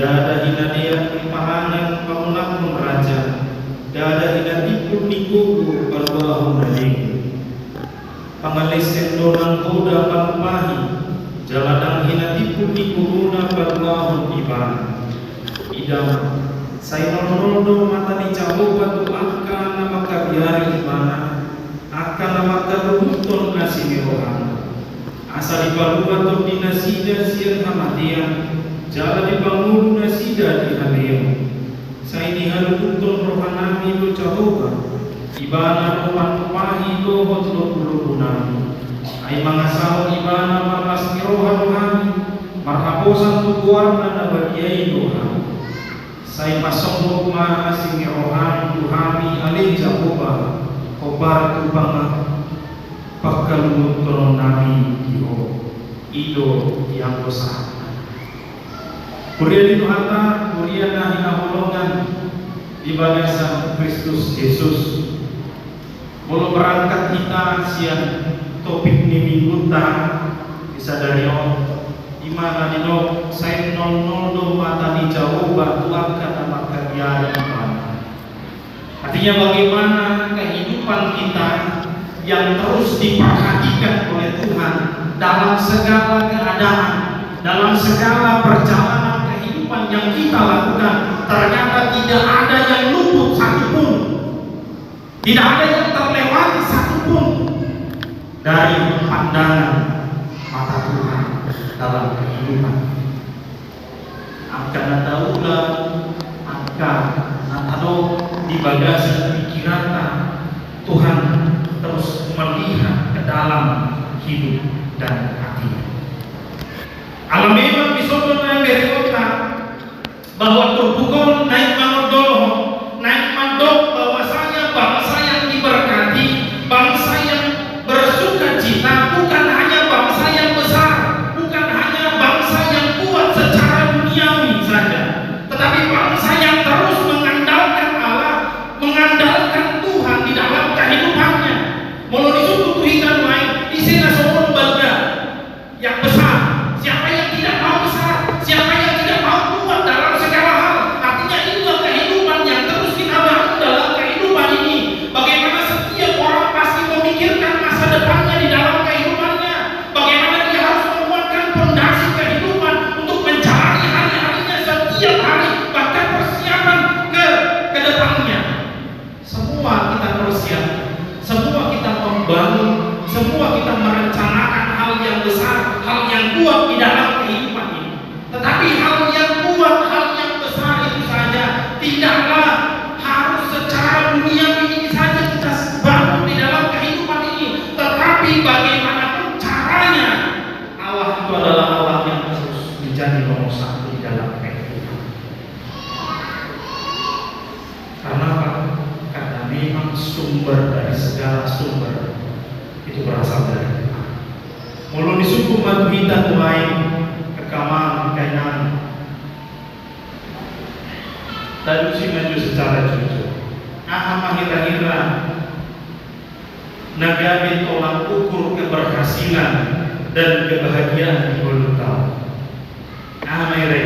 Dada hina dia pahangan pamunakun raja. Dada hina tipu nikuku berbahun nadiku. Pangalesen donang koda panupahi. Jaladang hina tipu nikuruna berbahun iban. Idam saya nolondo mata dicabu batu akan nama kabiari ibana. Akan nama kabuton nasi merohan. Asal dipaluan tu dinasida siang hamatian. Jala dibangun nasida di haleo. Saya dihaluntun rohanami lo cahoba. Ibana lo mantupahi lo hotlo pulupunami. Ay mangasaw ibana marmas mirohan rohani. Marhaposan tukuarna na bagiyay rohan. Saya masong lo kumahasing mirohan tuhami alin cahoba. Kobar tupang pagkalumuton nami ido yang besar. Kuria di Tuhata, kuria na hinahulungan di bagasan Kristus Yesus. Mulu berangkat kita siang topik ni mingguta disadari di mana dino saya nol mata di jauh batu akan nama kagiatan mana. Artinya bagaimana kehidupan kita yang terus diperhatikan oleh Tuhan dalam segala keadaan, dalam segala perjalanan yang kita lakukan, ternyata tidak ada yang luput satupun, tidak ada yang terlewati satupun dari pandangan mata Tuhan dalam kehidupan. Akan tahulah akan atau di bagasan pikiran Tuhan terus melihat ke dalam hidup dan hati. Alam memang bisodona berkota bahwa turbukon naik mandok bahwasanya bangsa yang diberkati, bangsa yang bersuka cita, bukan hanya bangsa yang besar, bukan hanya bangsa yang kuat secara duniawi saja, tetapi bangsa yang terus mengandalkan Allah, mengandalkan Tuhan di dalam kehidupannya. Mulai disuruh Tuhan lain di sini soal bangga yang besar. Siapa yang tidak mau besar? Siapa yang tidak mau kuat dalam segala hal? Artinya inilah kehidupan yang terus kita bangun dalam kehidupan ini. Bagaimana setiap orang pasti memikirkan masa depannya di dalam kehidupannya. Bagaimana dia harus menguatkan fondasi kehidupan untuk menjalani hari-harinya setiap hari, bahkan persiapan ke depannya. Semua kita persiapkan, semua kita membangun, semua kita merencanakan hal yang besar, hal yang kuat di dalam kehidupan ini. Tetapi hal yang kuat, hal yang besar itu saja tidaklah harus secara dunia ini saja kita bangun di dalam kehidupan ini. Tetapi bagaimanapun caranya, Allah itu adalah Allah yang terus menjadi nomor satu di dalam kehidupan. Karena apa? Karena memang sumber dari segala sumber itu berasal dari Tuhan. Mulu disuku maduhita mulai kekaman kainan tadi si maju secara jujur. Mahira-hira nagamin tolak ukur keberhasilan dan kebahagiaan di mulut kau. Mahira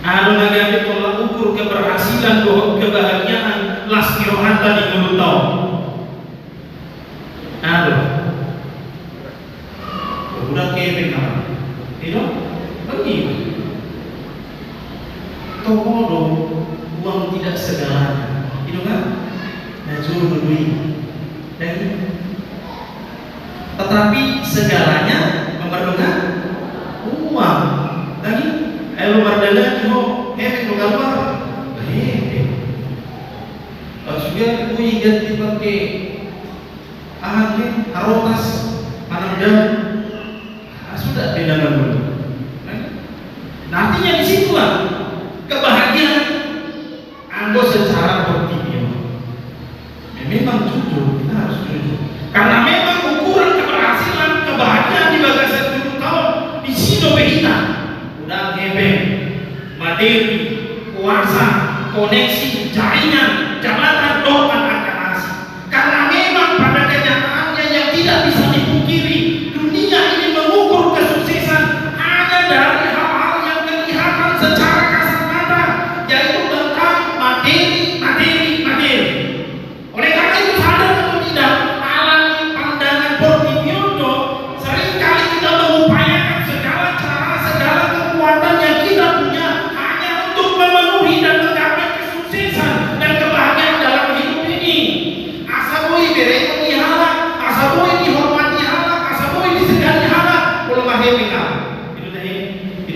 nagamin tolak ukur keberhasilan kebahagiaan laskirohanta di mulut kau. Udah keping apa? Tidak, begini. Tokodo uang tidak segalanya, itu kan? Najur berdui, dan tetapi segalanya memerlukan uang. Lagi, lu berdana juga, lu gambar, juga aku ingat dipakai ahli harotas panandang. Sudah pindahan dulu. Nah, artinya disitulah kebahagiaan Anda secara bertipis. Memang jujur, kita harus jujur. Karena memang ukuran keberhasilan, kebahagiaan di bagasan 7 tahun di sini kita udah gebeng, materi, kuasa, koneksi, jaringan, jabatan, doa, akadasi. Karena memang pada kenyataannya yang tidak bisa dipungkiri, dunia ini mengukur kesuksesan hanya dari hal-hal yang kelihatan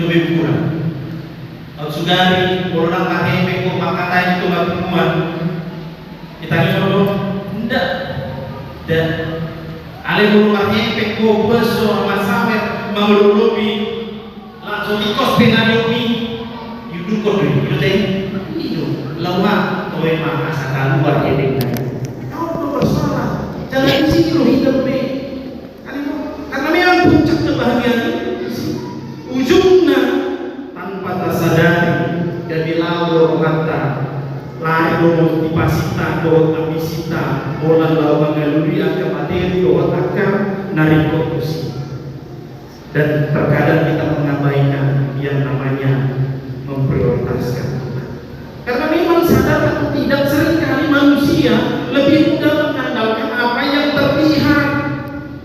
lebih kurang. Sugari, orang KTP kok makata itu nggak berkuat. Kita nyuruh, enggak. Dan ale orang KTP kok besok masalah mengelupi langsung ikut pengaruhi hidup kau itu teh itu lawan toy mah asal luar jadi kau bersalah jangan sih lo hidup ni karena memang puncak kebahagiaan ujungnya tanpa tersadari jadi lalu kata lari motivasita doa ambisita bola lawan galuri angka materi doa akar narik fokus. Dan terkadang kita mengabaikan yang namanya memprioritaskan Tuhan. Karena memang sadar atau tidak seringkali manusia lebih mudah mengandalkan apa yang terlihat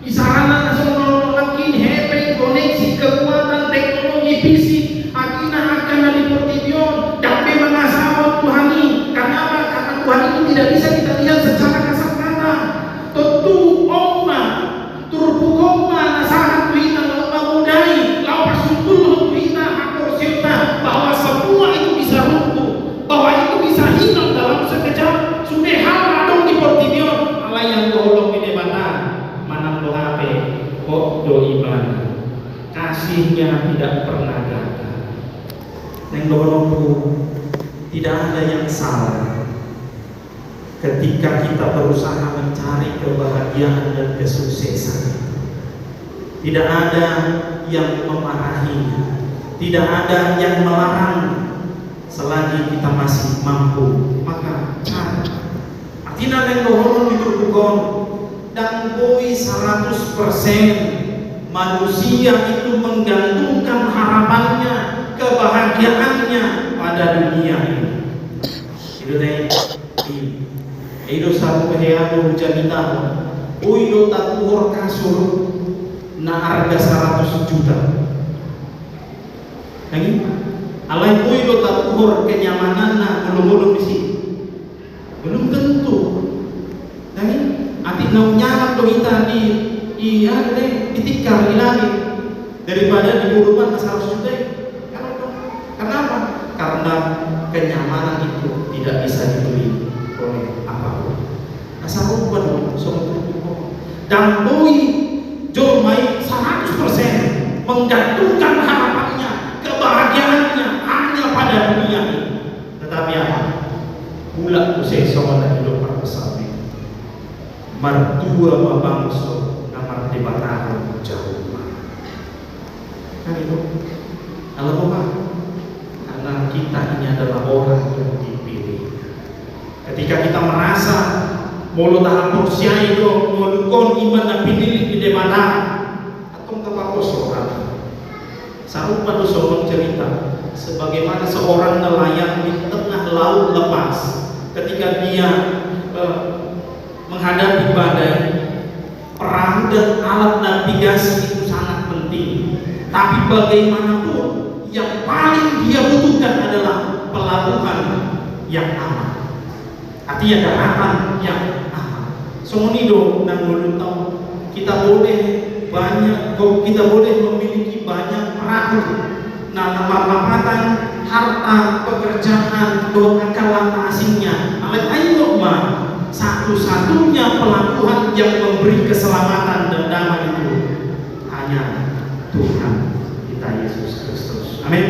di sarana nasional makin HP, koneksi, kekuatan teknologi fisik, akhirnya akan ada pertidion dan memang asal Tuhan ini. Karena apa? Karena Tuhan itu tidak bisa kita lihat secara kasat mata. Tentu oma turbukoma nasahat kita bahwa semua itu bisa runtuh, bahwa itu bisa hilang dalam sekejap. Sudah hal dong di portidion Allah yang tolong di debatan mana lo HP kok doi mana kasihnya tidak pernah gagal. Yang tolongku tidak ada yang salah ketika kita berusaha mencari kebahagiaan dan kesuksesan. Tidak ada yang memarahinya, tidak ada yang melarang selagi kita masih mampu. Maka cari artinya yang dohon diturbukan dan boy 100% manusia itu menggantungkan harapannya, kebahagiaannya pada dunia ini. Itu teh itu satu kehidupan janita boy do takuhor kasur na harga 100 juta. Lagi, alai pun itu tak ukur kenyamanan nak belum di sini, belum tentu. Lagi, arti nyaman kita di ditikar di langit daripada di buruan 100 juta. Kenapa? Karena kenyamanan itu tidak bisa dibeli oleh apapun. Asal rupa dan boy jomai 100% menggantungkan harapannya, kebahagiaannya hanya pada dunia ini. Tetapi apa? Bulan usai soal hidup bersama. Mertua mabangso kamar di batang jauh. Kan itu. Kalau apa? Karena kita ini adalah orang yang dipilih. Ketika kita merasa mulu tahap porsia itu molukon iman dan pilih di mana atau kapal seorang sarupa do seorang cerita sebagaimana seorang nelayan di tengah laut lepas ketika dia menghadapi badai. Perahu dan alat navigasi itu sangat penting, tapi bagaimanapun yang paling dia butuhkan adalah pelabuhan yang aman, artinya daratan yang Somonido dan tahu kita boleh banyak, kita boleh memiliki banyak perahu, nampak-nampatan, harta, pekerjaan, doa kalang asingnya. Alat ayo mah satu-satunya pelabuhan yang memberi keselamatan dan damai itu hanya Tuhan kita Yesus Kristus. Amin.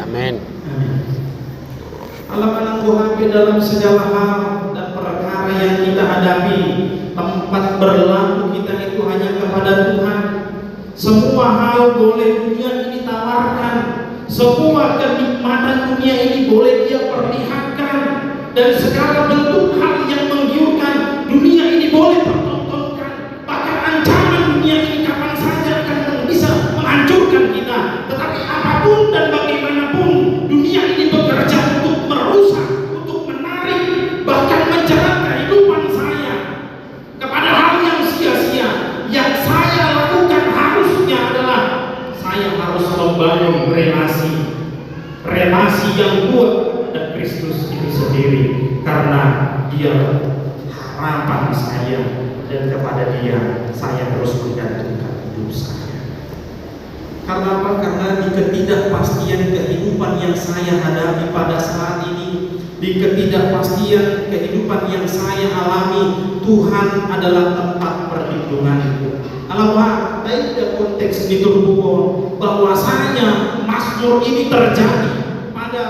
Amin. Amin. Allah menangguhkan dalam segala hal dan perkara yang kita hadapi. Tempat berlaku kita itu hanya kepada Tuhan. Semua hal boleh dunia ini tawarkan, semua kenikmatan dunia ini boleh dia perlihatkan, dan segala bentuk hal yang menggiurkan dunia ini boleh pertontonkan. Bahkan ancaman dunia ini kapan saja akan bisa menghancurkan kita. Tetapi apapun dan bagaimanapun dunia ini bekerja untuk merusak, untuk menarik, bahkan menjerat kehidupan saya kepada hal yang sia-sia. Yang saya lakukan harusnya adalah saya harus membangun relasi yang kuat dan Kristus itu sendiri, karena dia harapan saya dan kepada dia saya terus menggantungkan hidup saya. Karena apa? Karena di ketidakpastian kehidupan yang saya hadapi pada saat ini, di ketidakpastian kehidupan yang saya alami, Tuhan adalah tempat perlindunganku. Alamak, dari konteks liturgi bahwasanya Mazmur ini terjadi pada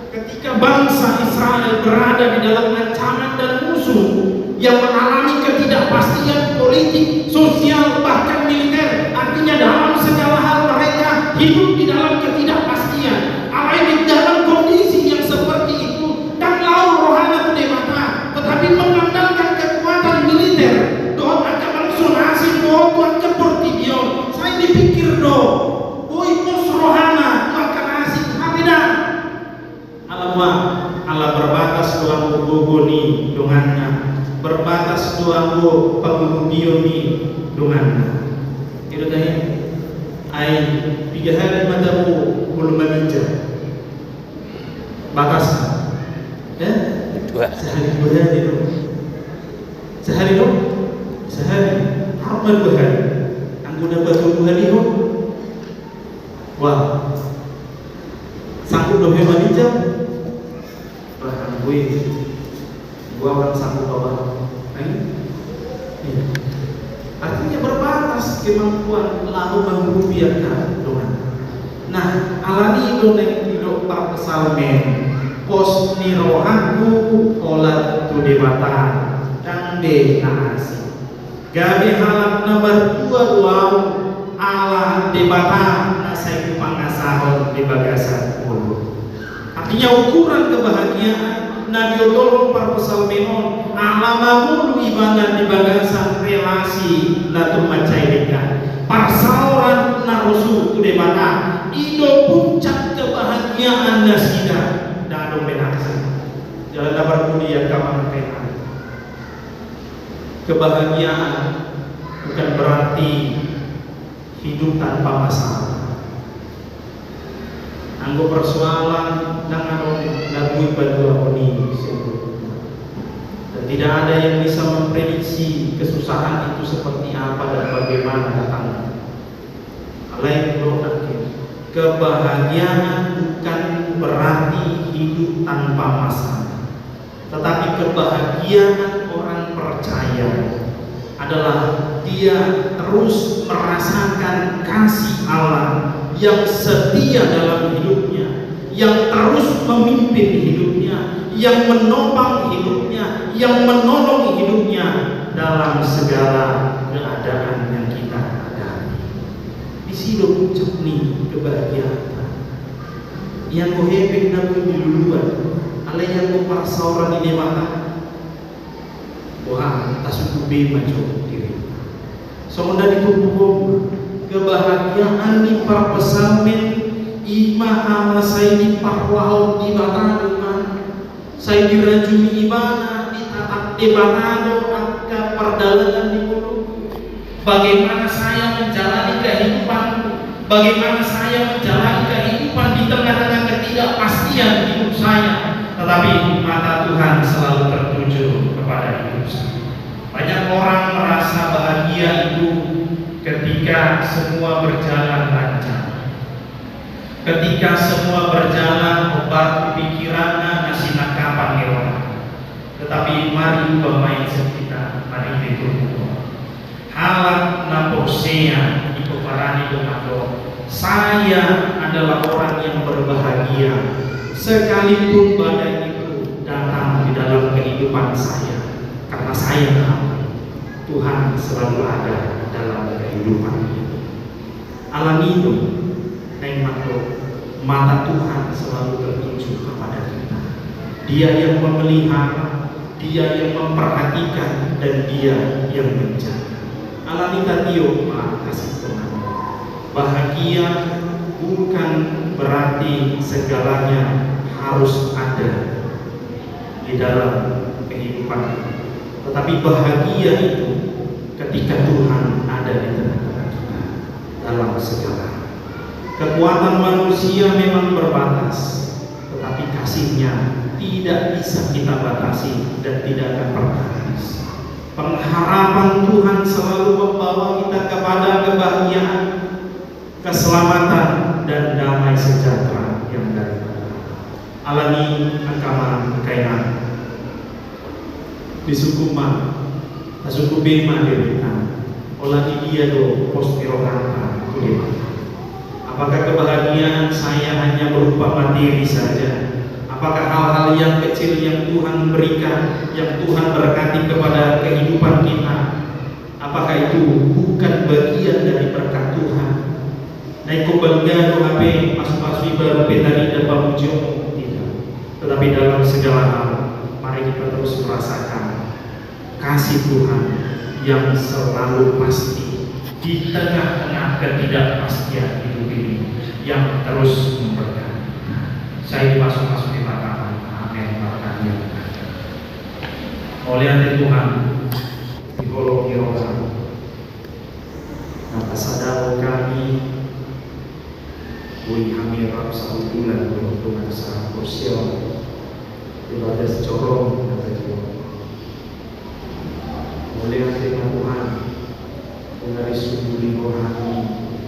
ketika bangsa Israel berada di dalam ancaman dan musuh yang mengalami ketidakpastian politik, sosial, bahkan militer. Artinya dalam segala hal mereka hidup di dalam ketidakpastian. Allah di dalam kondisi yang seperti itu dan lau rohana demata, tetapi mengandalkan kekuatan militer. Doa akan langsung hasil doa Tuhan seperti dia. Saya dipikir boy pos rohana akan hasil habidan. Alamak, Allah berbatas doang gogoni dongannya, berbatas doang pengubioni dongannya. Itu tadi ai 3 hari matamu belum bekerja batas sehari 2 hari itu sehari apa 2 hari anggun dapat 2 hari itu wah sanggup doa bekerja bahkan gua akan sanggup bawa artinya berbatas kemampuan lalu menggubiarkan Tuhan. Nah, alani doneng hidup para pesalmen pos nirohanku olat tu debata dan be naasi gabe halak nomor 2 ala debata nasai pangasahon di bagasan ulu. Artinya ukuran kebahagiaan Nabi tolong para pesalmenon alamamulu ibadah di bagasan relasi natu macairika parsauran narusu tu debata ido puncak kebahagiaan nasida dan dominasi jalan dapat kuliah kawan penan. Kebahagiaan bukan berarti hidup tanpa masalah. Anggo persoalan dengan lagu badua oni dan tidak ada yang bisa memprediksi kesusahan itu seperti apa dan bagaimana datangnya. Lain kebahagiaan bukan berarti hidup tanpa masalah, tetapi kebahagiaan orang percaya adalah dia terus merasakan kasih Allah yang setia dalam hidupnya, yang terus memimpin hidupnya, yang menopang hidupnya, yang menolong hidupnya dalam segala keadaan yang kita hadapi. Di sini puncak nih kebahagiaan. Yang gohebek namun diluluan, ala yang goparsauran ini maka, wah tasuku maco diri. Semudah ditubuh kebahagiaan di para pesalmen ima ala saya di parwau di batadungan saya dirajumi ibana di tatak di batado ke perdagangan di mulut. Bagaimana saya menjalani kehidupanku, bagaimana saya menjalani kehidupan di tengah-tengah ketidakpastian hidup saya, tetapi mata Tuhan selalu tertuju kepada hidup saya. Banyak orang merasa bahagia itu ketika semua berjalan lancar, ketika semua berjalan obat pikirannya nasi nakapan orang. Tetapi mari bermain sekitar, mari berkumpul. Halak naposea ipoparani domado. Saya adalah orang yang berbahagia sekalipun badai itu datang di dalam kehidupan saya, karena saya tahu Tuhan selalu ada dalam kehidupan ini. Alamido mata Tuhan selalu tertuju kepada kita. Dia yang memelihara, Dia yang memperhatikan, dan Dia yang menjaga. Alami tatio kasih Tuhan. Bahagia bukan berarti segalanya harus ada di dalam kehidupan, tetapi bahagia itu ketika Tuhan ada di tengah-tengah kita dalam segala. Kekuatan manusia memang berbatas, tetapi kasih-Nya tidak bisa kita batasi dan tidak akan pernah habis. Pengharapan Tuhan selalu membawa kita kepada kebahagiaan. keselamatan dan damai sejahtera yang daripada alami agama kainan di suku Ma, suku Bema Dewita, olah dia do pospirorata tu. Apakah kebahagiaan saya hanya berupa materi saja? Apakah hal-hal yang kecil yang Tuhan berikan, yang Tuhan berkati kepada kehidupan kita, apakah itu bukan bagian dari berkat Tuhan? Naik kembalinya do HP masuk-masuk baru petani dan pamujung tidak. Tetapi dalam segala hal, mari kita terus merasakan kasih Tuhan yang selalu pasti di tengah-tengah ketidakpastian hidup ini yang terus memberkati. Saya dimasuk-masuk di mata amin berkati. Oleh hati Tuhan di kolom rohani, maka sadar kami Wih kami rap satu bulan dengan sangat kursial ibadah secorong kata Tuhan. Oleh hati Tuhan dari sumber rohani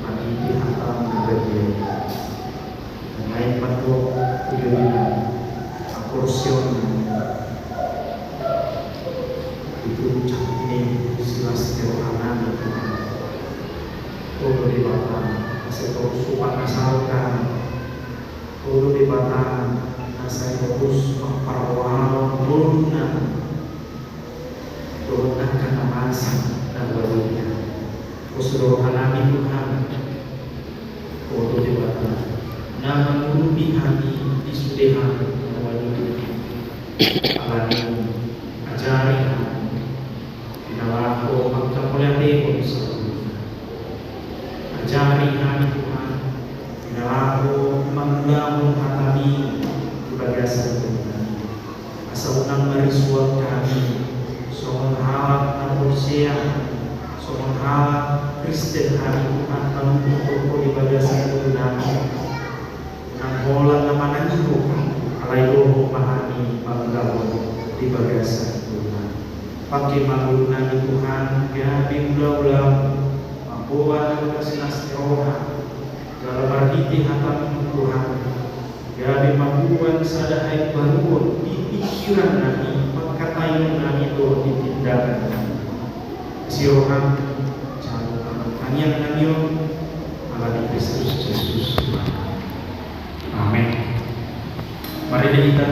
aditi hatam negeri naik patok tujuan kursial itu ini silas rohani Tuhan. Todo di batang Asal supan asalkan Todo di batang Asal terus memperwal Turunkan karena masa dan barunya Usul alami Tuhan Todo di batang Nama menuruti hati di sudehan alami ajari Inawako magkamulyate pun ajari kami Tuhan, Inawako membangun kami di bagasan Tuhan. Asal unang marisuan kami, soal halak nabursia, soal halak Kristen kami Tuhan menuntut di bagasan Tuhan. Nang bola nama nangiho, alaido memahami membangun di bagasan Tuhan. Pakai malu nami Tuhan, gabi ulang-ulang. Buat kasih roha dalam arti hatam Tuhan gabi mabuan sadahai baru di pikiran nami perkataan nami itu di tindakan nami si rohan jangan hanya nami ala di Kristus Yesus. Amin. Mari kita